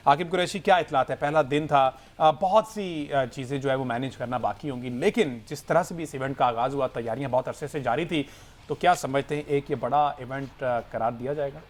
आकिब कुरैशी, क्या इतलात है? पहला दिन था, बहुत सी चीज़ें जो है वो मैनेज करना बाकी होंगी, लेकिन जिस तरह से भी इस इवेंट का आगाज़ हुआ, तैयारियां बहुत अरसे से जारी थी, तो क्या समझते हैं एक ये बड़ा इवेंट करार दिया जाएगा?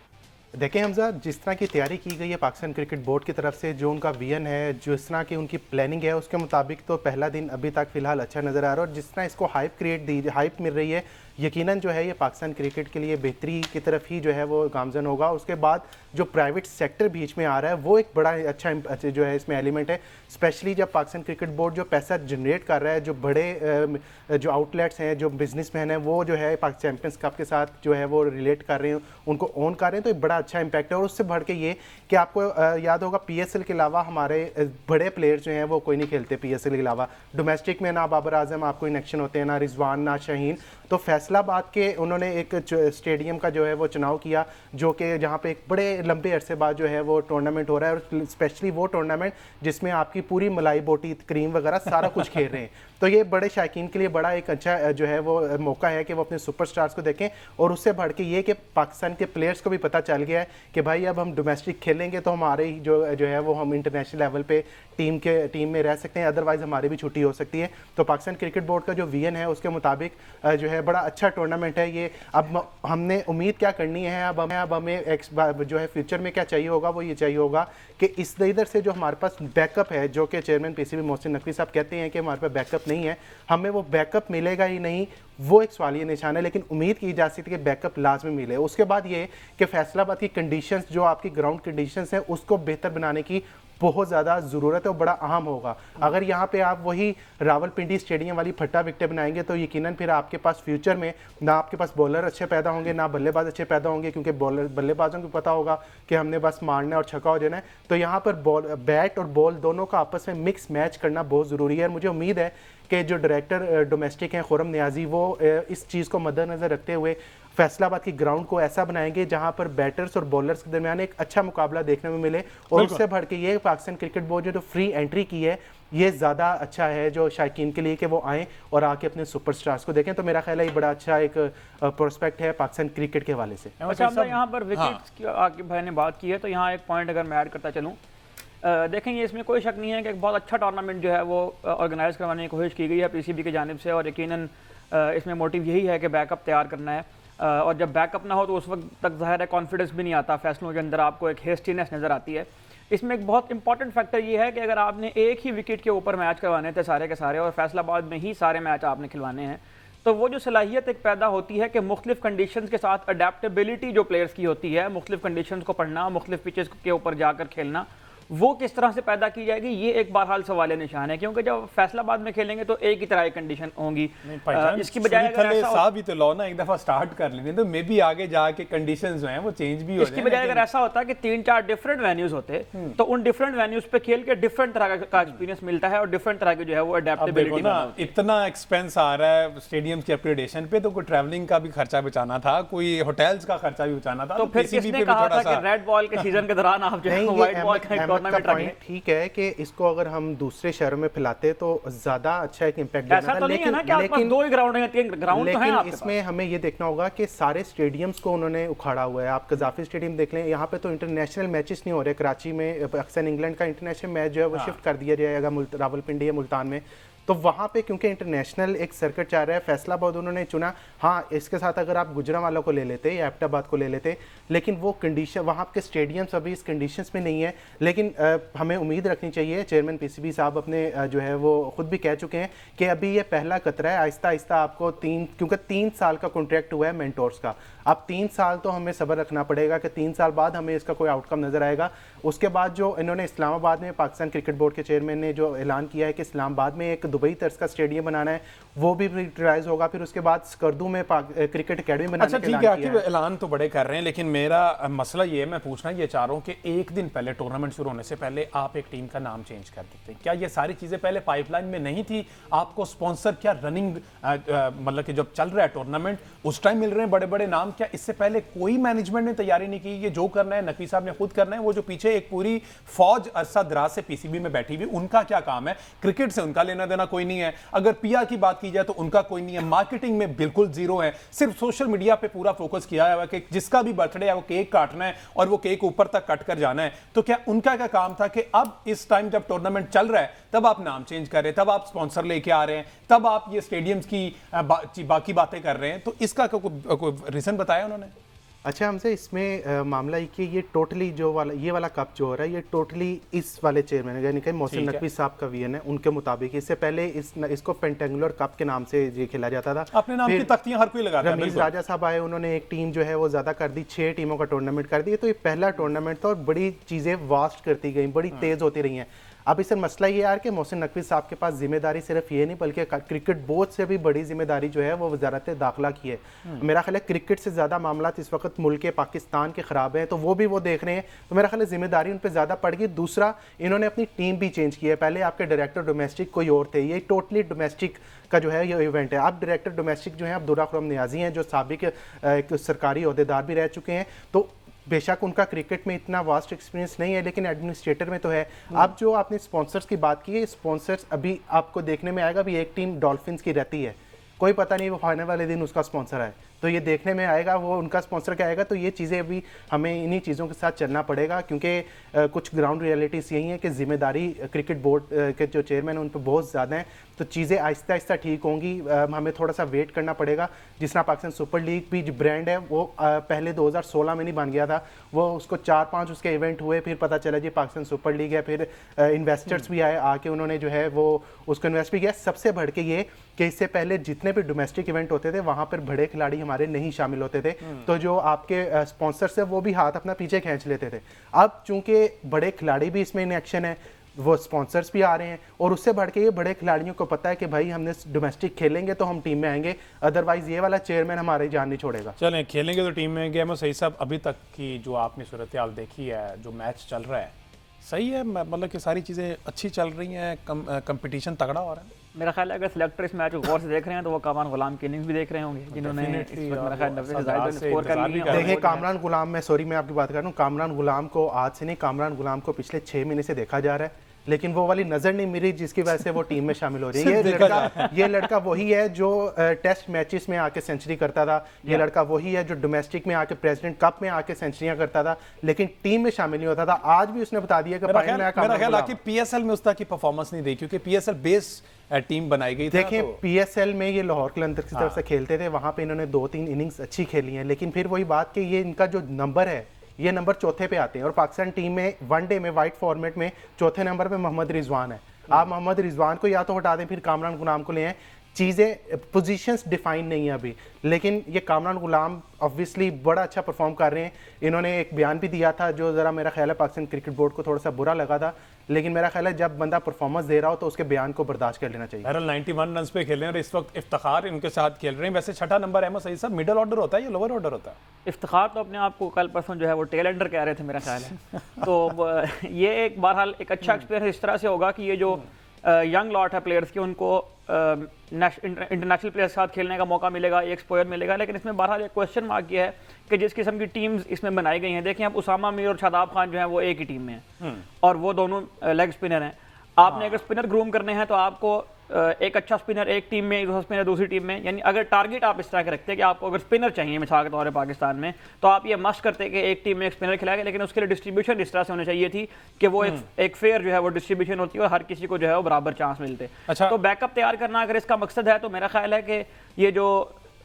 देखें हमजा, जिस तरह की तैयारी की गई है पाकिस्तान क्रिकेट बोर्ड की तरफ से, जो उनका विजन है, जिस तरह की उनकी प्लानिंग है, उसके मुताबिक तो पहला दिन अभी तक फिलहाल अच्छा नज़र आ रहा है। और जिस तरह इसको हाइप मिल रही है, यकीनन जो है ये पाकिस्तान क्रिकेट के लिए बेहतरी की तरफ ही जो है वो गामजन होगा। उसके बाद जो प्राइवेट सेक्टर बीच में आ रहा है वो एक बड़ा अच्छा जो है इसमें एलिमेंट है, स्पेशली जब पाकिस्तान क्रिकेट बोर्ड जो पैसा जनरेट कर रहा है, जो बड़े जो आउटलेट्स हैं, जो बिजनेसमैन हैं, वो जो है चैंपियंस कप के साथ जो है वो रिलेट कर रहे हैं, उनको ओन कर रहे हैं, तो एक बड़ा अच्छा इम्पैक्ट है। और उससे बढ़ के ये कि आपको याद होगा PSL के अलावा हमारे बड़े प्लेयर्स जो हैं वो कोई नहीं खेलते PSL के अलावा। डोमेस्टिक में ना बाबर आजम आपको इनेक्शन होते हैं, ना रिजवान, ना शाहीन। तो फैसलाबाद के उन्होंने एक स्टेडियम का जो है वो चुनाव किया, जो कि जहाँ पे एक बड़े लंबे अरसे बाद जो है वो टूर्नामेंट हो रहा है, और स्पेशली वो टूर्नामेंट जिसमें आपकी पूरी मलाई बोटी क्रीम वगैरह सारा कुछ खेल रहे हैं। तो ये बड़े शायकीन के लिए बड़ा एक अच्छा जो है वो मौका है कि वो अपने सुपरस्टार्स को देखें। और उससे बढ़ के ये कि पाकिस्तान के प्लेयर्स को भी पता चल गया है कि भाई अब हम डोमेस्टिक खेलेंगे तो हमारे ही जो है वो हम इंटरनेशनल लेवल पे टीम में रह सकते हैं, अदरवाइज हमारी भी छुट्टी हो सकती है। तो पाकिस्तान क्रिकेट बोर्ड का जो विजन है उसके मुताबिक जो है बड़ा अच्छा टूर्नामेंट है ये। अब हमने उम्मीद क्या करनी है, अब हमें जो है फ्यूचर में क्या चाहिए होगा, वो ये चाहिए होगा कि इधर से जो हमारे पास बैकअप है, जो कि चेयरमैन PCB मोहसिन नकवी साहब कहते हैं कि हमारे पास बैकअप नहीं है, हमें वो बैकअप मिलेगा ही नहीं, वो एक सवालिया निशान है। लेकिन उम्मीद की जा सकती है कि बैकअप लाजमी मिले। उसके बाद ये कि फैसलाबाद की कंडीशंस, जो आपकी ग्राउंड कंडीशंस हैं, उसको बेहतर बनाने की बहुत ज़्यादा ज़रूरत है और बड़ा अहम होगा। अगर यहाँ पे आप वही रावलपिंडी स्टेडियम वाली फट्टा विकटें बनाएंगे तो यकीनन फिर आपके पास फ्यूचर में ना आपके पास बॉलर अच्छे पैदा होंगे, ना बल्लेबाज अच्छे पैदा होंगे, क्योंकि बल्लेबाजों को पता होगा कि हमने बस मारना और छक्का हो जाना है। तो यहाँ पर बैट और बॉल दोनों का आपस में मिक्स मैच करना बहुत ज़रूरी है। मुझे उम्मीद है कि जो डायरेक्टर डोमेस्टिक हैं खुरम नियाजी, वो इस चीज़ को मद्देनज़र रखते हुए फैसलाबाद की ग्राउंड को ऐसा बनाएंगे जहां पर बैटर्स और बॉलर्स के दरमियान एक अच्छा मुकाबला देखने में मिले। और उससे बढ़ के ये पाकिस्तान क्रिकेट बोर्ड जो फ्री एंट्री की है, ये ज़्यादा अच्छा है जो शायकीन के लिए कि वो आएँ और आके अपने सुपरस्टार्स को देखें। तो मेरा ख्याल है ये बड़ा अच्छा एक प्रोस्पेक्ट है पाकिस्तान क्रिकेट के हवाले से। अच्छा, यहाँ पर विकेट्स की आकिब भाई ने बात की है, तो यहाँ एक पॉइंट अगर मैं ऐड करता चलूँ, देखेंगे इसमें कोई शक नहीं है कि एक बहुत अच्छा टूर्नामेंट जो है वो ऑर्गेनाइज करवाने की कोशिश की गई है PCB की जानिब से, और यकीनन इसमें मोटिव यही है कि बैकअप तैयार करना है। और जब बैकअप ना हो तो उस वक्त तक ज़ाहिर है कॉन्फिडेंस भी नहीं आता, फैसलों के अंदर आपको एक हेस्टीनेस नज़र आती है। इसमें एक बहुत इंपॉर्टेंट फैक्टर ये है कि अगर आपने एक ही विकेट के ऊपर मैच करवाने थे सारे के सारे, और फैसलाबाद में ही सारे मैच आपने खिलवाने हैं, तो वो जो सलाहियत एक पैदा होती है कि मुख्तलिफ कंडीशंस के साथ अडेप्टेबिलिटी जो प्लेयर्स की होती है, मुख्तलिफ कंडीशंस को पढ़ना, मुख्तलिफ पिचेस के ऊपर जाकर खेलना, वो किस तरह से पैदा की जाएगी, ये एक बहरहाल सवाल निशान है। क्योंकि जब फैसलाबाद में खेलेंगे तो एक ही तरह की कंडीशन होंगी, इसकी बजाय साहब तो लो ना एक दफा स्टार्ट कर लेंगे तो मे भी आगे जाके कंडीशंस जो हैं वो चेंज भी हो जाए। इसकी बजाय अगर ऐसा होता कि 3-4 डिफरेंट वेन्यूज होते तो उन डिफरेंट वेन्यूज पे खेल के डिफरेंट तरह का एक्सपीरियंस मिलता है और डिफरेंट तरह की जो है वो अडेप्टेबिलिटी ना। इतना एक्सपेंस आ रहा है स्टेडियम की अपग्रेडेशन पे, तो कोई ट्रैवलिंग का भी खर्चा बचाना था, कोई होटल्स का खर्चा भी बचाना था, तो फिर किसने कहा था कि रेड बॉल के सीजन के दौरान आप जो है व्हाइट बॉल का टूर्नामेंट रखें? ठीक है कि इसको अगर हम दूसरे शहरों में फैलाते तो ज्यादा अच्छा एक इम्पैक्ट ऐसा तो नहीं है ना कि आपके पास 2 ही ग्राउंड हैं, 3 ग्राउंड तो हैं आपके पास। इसमें हमें ये देखना होगा कि सारे स्टेडियम्स को उन्होंने उखाड़ा हुआ है। आप कजाफी स्टेडियम देख लें, यहाँ पे तो इंटरनेशनल मैचेस नहीं हो रहे। कराची में पाकिस्तान इंग्लैंड का इंटरनेशनल मैच जो है वो शिफ्ट कर दिया जाएगा रावलपिंडी या मुल्तान में। तो वहाँ पे क्योंकि इंटरनेशनल एक सर्किट चाह रहा है, फैसलाबाद उन्होंने चुना। हाँ, इसके साथ अगर आप गुजरांवाला को ले लेते या एबटाबाद को ले लेते, लेकिन वो कंडीशन वहाँ के स्टेडियम्स अभी इस कंडीशंस में नहीं है। लेकिन हमें उम्मीद रखनी चाहिए, चेयरमैन PCB साहब अपने जो है वो खुद भी कह चुके हैं कि अभी ये पहला कतरा है, आहिस्ता आहिस्ता आपको क्योंकि 3 साल का कॉन्ट्रैक्ट हुआ है मेंटोर्स का। अब 3 साल तो हमें सब्र रखना पड़ेगा कि 3 साल बाद हमें इसका कोई आउटकम नजर आएगा। उसके बाद जो इन्होंने इस्लामाबाद में पाकिस्तान क्रिकेट बोर्ड के चेयरमैन ने जो ऐलान किया है कि इस्लामाबाद में एक दुबई तर्ज का स्टेडियम बनाना है, वो भी रियलाइज होगा। फिर उसके बाद स्कर्दू में क्रिकेट अकेडमी बनाने अच्छा, ठीक है कि ऐलान तो बड़े कर रहे हैं, लेकिन मेरा मसला ये है, मैं पूछना ये चाह रहा हूँ कि एक दिन पहले टूर्नामेंट शुरू होने से पहले आप एक टीम का नाम चेंज कर देते हैं। क्या ये सारी चीजें पहले पाइपलाइन में नहीं थी? आपको स्पॉन्सर क्या रनिंग मतलब कि जब चल रहा है टूर्नामेंट उस टाइम मिल रहे हैं बड़े बड़े नाम, क्या इससे पहले कोई मैनेजमेंट ने तैयारी नहीं की? ये जो करना है नकवी साहब ने खुद करना है। वो जो पीछे एक पूरी फौज अरसा दराज से पीसीबी में बैठी हुई, उनका क्या काम है? क्रिकेट से उनका लेना देना कोई नहीं है। अगर पीआर की बात की जाए तो उनका कोई नहीं है। मार्केटिंग में बिल्कुल जीरो है। सिर्फ सोशल मीडिया पे पूरा फोकस किया हुआ है कि जिसका भी बर्थडे है वो केक काटना है और वो केक ऊपर तक कट कर जाना है। तो क्या उनका क्या काम था कि अब इस टाइम जब टूर्नामेंट चल रहा है तब आप नाम चेंज कर रहे हैं, तब आप स्पॉन्सर लेके आ रहे हैं, तब आप ये स्टेडियम्स की बाकी बातें कर रहे हैं, तो इसका कोई रीजन बताया उन्होंने? अच्छा, हमसे इसमें मामला कि ये टोटली ये वाला कप जो हो रहा है ये टोटली इस वाले चेयरमैन यानी कि मोहसिन नकवी साहब का विजन है। उनके मुताबिक इससे पहले इसको पेंटेंगुलर कप के नाम से ये खेला जाता था। अपने नाम की तख्तियां हर कोई लगाता है। रमीज राजा साहब आए, उन्होंने एक टीम जो है वो ज्यादा कर दी, 6 टीमों का टूर्नामेंट कर दिया। तो ये पहला टूर्नामेंट था और बड़ी चीजें वास्ट करती गई, बड़ी तेज होती रही हैं। अब इससे मसला ये यार कि मोहसिन नकवी साहब के पास जिम्मेदारी सिर्फ ये नहीं बल्कि क्रिकेट बोर्ड से भी बड़ी जिम्मेदारी जो है वो वजारत दाखिला की है। मेरा ख्याल है क्रिकेट से ज़्यादा मामला इस वक्त मुल्क पाकिस्तान के ख़राब हैं, तो वो देख रहे हैं। तो मेरा ख्याल है जिम्मेदारी उन पर ज़्यादा पड़ गई। दूसरा, इन्होंने अपनी टीम भी चेंज की है। पहले आपके डायरेक्टर डोमेस्टिक कोई और थे, ये टोटली डोमेस्टिक का जो है ये इवेंट है। अब डायरेक्टर डोमेस्टिक जो है अब्दुर्रा खुरम नियाजी हैं, जो साबिक एक सरकारी अहदेदार भी रह चुके हैं। तो बेशक उनका क्रिकेट में इतना वास्ट एक्सपीरियंस नहीं है लेकिन एडमिनिस्ट्रेटर में तो है। अब जो आपने स्पॉन्सर्स की बात की है, स्पॉन्सर्स अभी आपको देखने में आएगा, अभी एक टीम डॉल्फिन्स की रहती है, कोई पता नहीं वो फाइनल वाले दिन उसका स्पॉन्सर है, तो ये देखने में आएगा वो उनका स्पॉन्सर क्या आएगा। तो ये चीज़ें अभी हमें इन्हीं चीज़ों के साथ चलना पड़ेगा क्योंकि कुछ ग्राउंड रियलिटीज़ यही है कि जिम्मेदारी क्रिकेट बोर्ड के जो चेयरमैन हैं उन पर बहुत ज़्यादा है। तो चीज़ें आहिस्ता आहिस्ता ठीक होंगी। हमें थोड़ा सा वेट करना पड़ेगा। जिस तरह पाकिस्तान सुपर लीग भी जो ब्रांड है वो पहले 2016 में नहीं बन गया था, वो उसको 4-5 उसके इवेंट हुए, फिर पता चला जी पाकिस्तान सुपर लीग है। फिर इन्वेस्टर्स भी आए, आके उन्होंने जो है वो उसको इन्वेस्ट भी किया। सबसे बढ़ के ये कि इससे पहले जितने भी डोमेस्टिक इवेंट होते थे वहाँ पर बड़े खिलाड़ी हमारे नहीं शामिल होते थे, तो जो आपके स्पॉन्सर्स है वो भी हाथ अपना पीछे खींच लेते थे। अब चूंकि बड़े खिलाड़ी भी इसमें इन एक्शन है, वो स्पॉन्सर्स भी आ रहे हैं और उससे बढ़ के ये बड़े खिलाड़ियों को पता है कि भाई हमने डोमेस्टिक खेलेंगे तो हम टीम में आएंगे, अदरवाइज ये वाला चेयरमैन हमारी जान नहीं छोड़ेगा। चलें, खेलेंगे तो टीम में आएंगे। मैं सही साहब, अभी तक की जो आपने सूरत हाल देखी है, जो मैच चल रहा है, सही है? मतलब कि सारी चीज़ें अच्छी चल रही हैं, कंपटीशन तगड़ा हो रहा है? मेरा ख्याल है अगर सिलेक्टर इस मैच को गौर से देख रहे हैं तो वो कामरान गुलाम की इनिंग्स भी देख रहे होंगे जिन्होंने इस वक्त मेरा ख्याल 90 से ज़्यादा स्कोर कर लिया। देखिए कामरान गुलाम, मैं सॉरी मैं आपकी बात कर रहा हूँ, कामरान गुलाम को आज से नहीं, कामरान गुलाम को पिछले 6 महीने से देखा जा रहा है, लेकिन वो वाली नजर नहीं मिली जिसकी वजह से वो टीम में शामिल हो रही है। ये लड़का वही है जो टेस्ट मैचेस में आके सेंचुरी करता था, ये लड़का वही है जो डोमेस्टिक में आके प्रेसिडेंट कप में आके सेंचुरियां करता था, लेकिन टीम में शामिल नहीं होता था। आज भी उसने बता दिया कि मेरा ख्याल है कि पीएसएल में उसका की परफॉर्मेंस नहीं दी क्योंकि पीएसएल बेस टीम बनाई गई थी। देखिए पीएसएल में ये लाहौर कलंदर की तरफ से खेलते थे, वहां पे इन्होंने 2-3 इनिंग्स अच्छी खेली हैं, लेकिन फिर वही बात कि ये इनका जो नंबर है ये नंबर चौथे पे आते हैं और पाकिस्तान टीम में वनडे में वाइट फॉर्मेट में चौथे नंबर पे मोहम्मद रिजवान है। आप मोहम्मद रिजवान को या तो हटा दें फिर कामरान गुलाम को ले आए, चीज़ें पोजीशंस डिफाइन नहीं है अभी, लेकिन ये कामरान गुलाम ऑब्वियसली बड़ा अच्छा परफॉर्म कर रहे हैं। इन्होंने एक बयान भी दिया था जो ज़रा मेरा ख्याल है पाकिस्तान क्रिकेट बोर्ड को थोड़ा सा बुरा लगा था, लेकिन मेरा ख्याल है जब बंदा परफॉर्मेंस दे रहा हो तो उसके बयान को बर्दाश्त कर लेना चाहिए। बहरहाल 91 रन पे खेल रहे हैं और इस वक्त इफ्तिखार इनके साथ खेल रहे हैं। वैसे छठा नंबर अहमद सईद साहब मिडिल ऑर्डर होता है या लोअर ऑर्डर होता है? इफ्तिखार तो अपने आप को कल परसों जो है वो टेल एंडर कह रहे थे मेरा ख्याल है। तो ये एक बहरहाल एक अच्छा एक्सपीरियंस इस तरह से होगा कि ये जो यंग लॉट है प्लेयर्स की उनको इंटरनेशनल प्लेयर्स के साथ खेलने का मौका मिलेगा, एक्सपोजर मिलेगा। लेकिन इसमें बहरहाल एक क्वेश्चन मार्क ये है कि जिस किस्म की टीम्स इसमें बनाई गई हैं, देखिए अब उसामा मीर और शादाब खान जो है वो एक ही टीम में हैं और वो दोनों लेग स्पिनर हैं। आपने अगर स्पिनर ग्रूम करने हैं तो आपको एक अच्छा स्पिनर एक टीम में, दूसरा स्पिनर दूसरी टीम में, यानी अगर टारगेट आप इस तरह के रखते हैं कि आपको अगर स्पिनर चाहिए मिसाल के तौर पर पाकिस्तान में, तो आप ये मस्ट करते कि एक टीम में एक स्पिनर खिलाएगा, लेकिन उसके लिए डिस्ट्रीब्यूशन इस तरह से होनी चाहिए थी कि वो एक फेयर जो है वो डिस्ट्रीब्यूशन होती है और हर किसी को जो है वो बराबर चांस मिलते। अच्छा। तो बैकअप तैयार करना अगर इसका मकसद है तो मेरा ख्याल है कि ये जो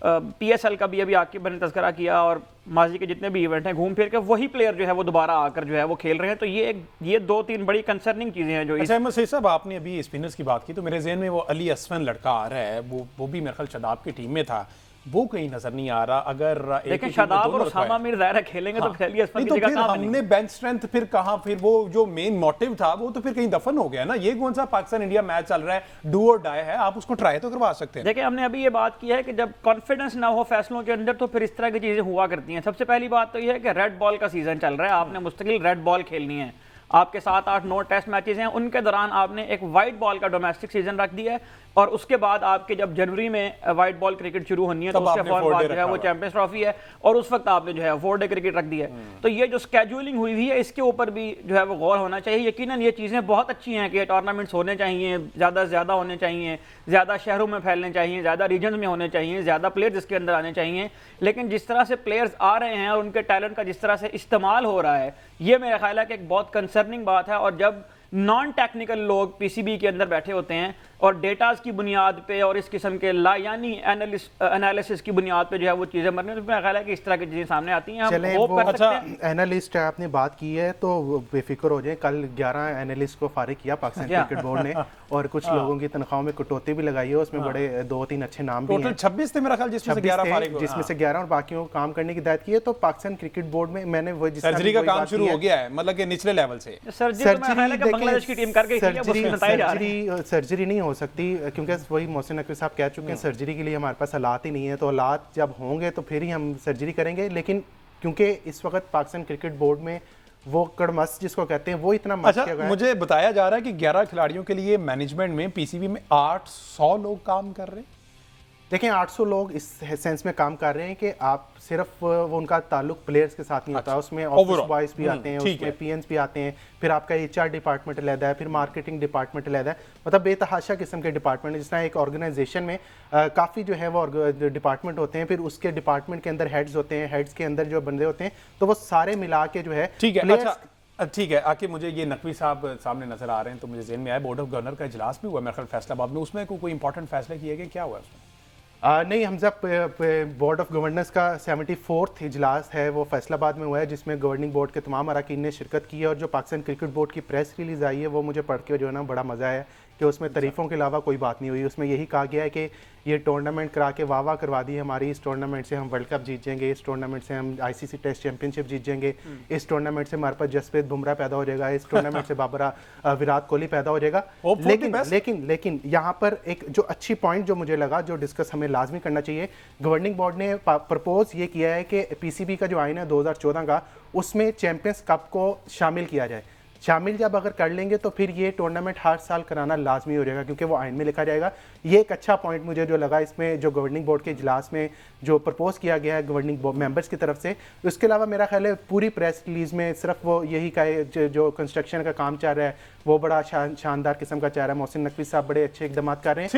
पीएसएल का भी अभी आकिब ने तज़किरा किया और माजी के जितने भी इवेंट हैं, घूम फिर के वही प्लेयर जो है वो दोबारा आकर जो है वो खेल रहे हैं। तो ये 2-3 बड़ी कंसर्निंग चीज़ें हैं जो अच्छा अहमद सईद साहब, आपने अभी स्पिनर्स की बात की तो मेरे जहन में वो अली असफन लड़का आ रहा है, वो भी मेरे ख्याल शादाब की टीम में था, वो कहीं नजर नहीं आ रहा। अगर लेकिन शादाब और उसामा मीर ज़ाहिर है खेलेंगे तो फिर अली असफन की जगह कहां हमने बेंच स्ट्रेंथ फिर कहां, फिर वो जो मेन मोटिव था वो तो फिर कहीं दफन हो गया ना। ये कौन सा पाकिस्तान इंडिया मैच चल रहा है, डू और डाई है, आप उसको ट्राई तो करवा सकते हैं। देखिए हमने अभी ये बात की है कि जब कॉन्फिडेंस ना हो फैसलों के अंदर तो फिर इस तरह की चीजें हुआ करती हैं। सबसे पहली बात तो ये है कि रेड बॉल का सीजन चल रहा है, आपने मुस्तकिल रेड बॉल खेलनी है। आपके 7-8-9 टेस्ट मैचेस हैं, उनके दौरान आपने एक वाइट बॉल का डोमेस्टिक सीजन रख दिया है और उसके बाद आपके जब जनवरी में वाइट बॉल क्रिकेट शुरू होनी है तो तब उसके आपने फौरन 4 बाद डे जो है वो रखा चैंपियंस ट्रॉफी है और उस वक्त आपने जो है 4 डे क्रिकेट रख दिया है। तो ये जो स्केड्यूलिंग हुई हुई है इसके ऊपर भी जो है वो गौर होना चाहिए। यकीनन ये चीज़ें बहुत अच्छी हैं कि टूर्नामेंट्स होने चाहिए, ज़्यादा से ज़्यादा होने चाहिए, ज़्यादा शहरों में फैलने चाहिए, ज़्यादा रीजन में होने चाहिए, ज़्यादा प्लेयर्स इसके अंदर आने चाहिए। लेकिन जिस तरह से प्लेयर्स आ रहे हैं और उनके टैलेंट का जिस तरह से इस्तेमाल हो रहा है, ये मेरा ख्याल है कि एक बहुत कंसर्निंग बात है। और जब नॉन टेक्निकल लोग पीसीबी के अंदर बैठे होते हैं और डेटाज की बुनियाद पे और इस किस्म के यानी एनालिसिस की बुनियाद पे जो है वो चीज़ें बनने, तो मेरा ख्याल है कि इस तरह की चीज़ें सामने आती हैं। चलें, हम होप वो कर सकते हैं। एनालिस्ट है, आपने बात की है तो वो बेफिक्र हो जाए। कल 11 एनालिस्ट को फारिग किया पाकिस्तान क्रिकेट बोर्ड ने और कुछ लोगों की तनख्वाहों में कटौती भी लगाई है। उसमें बड़े 2-3 अच्छे नाम भी टोटल हैं। 26 थे मेरा ख्याल, जिसमें से 11 फारिग हुए। जिसमें से 11 और बाकियों को काम करने की हिदायत की है। तो पाकिस्तान क्रिकेट बोर्ड में मैंने वो सर्जरी का काम शुरू हो गया है, मतलब कि निचले लेवल से। सर्जरी तो मेरा ख्याल है कि बांग्लादेश की टीम कर गई थी, अब उसमें बताया जा रहा है। सर्जरी नहीं हो सकती क्योंकि वही मोहसिन नकवी साहब कह चुके हैं, सर्जरी के लिए हमारे पास हालात ही नहीं है। तो हालात जब होंगे तो फिर ही हम सर्जरी करेंगे। लेकिन क्योंकि इस वक्त पाकिस्तान क्रिकेट बोर्ड में वो कड़मस जिसको कहते हैं वो इतना मच अच्छा, मुझे बताया जा रहा है कि 11 खिलाड़ियों के लिए मैनेजमेंट में, पीसीबी में 800 लोग काम कर रहे हैं। देखें, 800 लोग इस सेंस में काम कर रहे हैं कि आप सिर्फ वो उनका ताल्लुक प्लेयर्स के साथ नहीं होता। उसमें ऑफिस बॉयज भी आते हैं, उसमें पीएन्स भी आते हैं, फिर आपका एचआर डिपार्टमेंट अलग है, फिर मार्केटिंग डिपार्टमेंट अलग है। मतलब बेतहाशा किस्म के डिपार्टमेंट है। जिस तरह एक ऑर्गेनाइजेशन में काफ़ी जो है वो डिपार्टमेंट होते हैं, फिर उसके डिपार्टमेंट के अंदर हेड्स होते हैं, हेड्स के अंदर जो बंदे होते हैं, तो वो सारे मिला के जो है ठीक है। अच्छा, ठीक है। आके मुझे ये नकवी साहब सामने नजर आ रहे हैं तो मुझे ज़हन में आया बोर्ड ऑफ गवर्नर का इजलास भी हुआ मेरे ख्याल फैसलाबाद में, उसमें कोई इंपॉर्टेंट फैसले किए गए, क्या हुआ उसमें? नहीं हमजा, बोर्ड ऑफ गवर्नर्स का 74th इजलास है वो फैसलाबाद में हुआ है, जिसमें गवर्निंग बोर्ड के तमाम अरकान ने शिरकत की है। और जो पाकिस्तान क्रिकेट बोर्ड की प्रेस रिलीज़ आई है वो मुझे पढ़ के जो है ना बड़ा मज़ा आया कि उसमें तारीफ़ों के अलावा कोई बात नहीं हुई। उसमें यही कहा गया है कि ये टूर्नामेंट करा के वाह करवा दी हमारी, इस टूर्नामेंट से हम वर्ल्ड कप जीत जाएंगे, इस टूर्नामेंट से हम आईसीसी टेस्ट चैंपियनशिप जीत जाएंगे, इस टूर्नामेंट से हमारे पास जसप्रीत बुमराह पैदा हो जाएगा, इस टूर्नामेंट से विराट कोहली पैदा हो जाएगा। लेकिन यहाँ पर एक जो अच्छी पॉइंट जो मुझे लगा, जो डिस्कस हमें लाजमी करना चाहिए, गवर्निंग बोर्ड ने प्रपोज ये किया है कि पीसीबी का जो आइन है 2014 का, उसमें चैंपियंस कप को शामिल किया जाए। शामिल जब अगर कर लेंगे तो फिर ये टूर्नामेंट हर साल कराना लाजमी हो जाएगा क्योंकि वो आइन में लिखा जाएगा। ये एक अच्छा पॉइंट मुझे जो लगा इसमें, जो गवर्निंग बोर्ड के इजलास में जो प्रपोज किया गया है गवर्निंग मेंबर्स की तरफ से। उसके अलावा मेरा ख्याल है पूरी प्रेस रिलीज में सिर्फ वो यही का जो कंस्ट्रक्शन का काम चल रहा है वो बड़ा शानदार किस्म का चल रहा है। मोहसिन नकवी साहब बड़े अच्छे इकदाम कर रहे हैं।